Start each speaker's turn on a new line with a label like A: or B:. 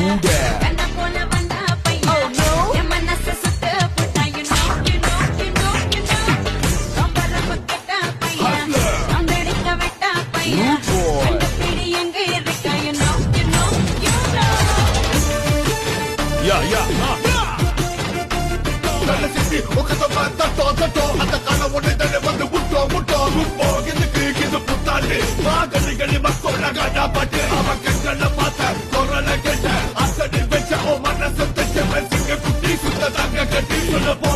A: இங்க
B: கண்ண போல வந்தா பையன் என் மனச சுத்த புட்டா you know ரொம்ப ரொம்ப கெட்ட பையன் அந்தடிக்க விட்டா பையன் அந்த பிடி எங்க இருக்கா you know
A: யா
C: சிட்டி ஒக்கத்தமா தட்டோ அந்த காண ஒண்ணு தடை வந்து முட்டோ இதுக்கு இது புத்தாண்டு மாகலிகளி மக்கள் காட்டா பாட்டு அவன் கண்களை பார்த்த குரலை கேட்ட அசடி வச்ச ஓ மனசு தச்ச சிங்க குட்டி சுத்த தாங்க கட்டி சொல்ல போ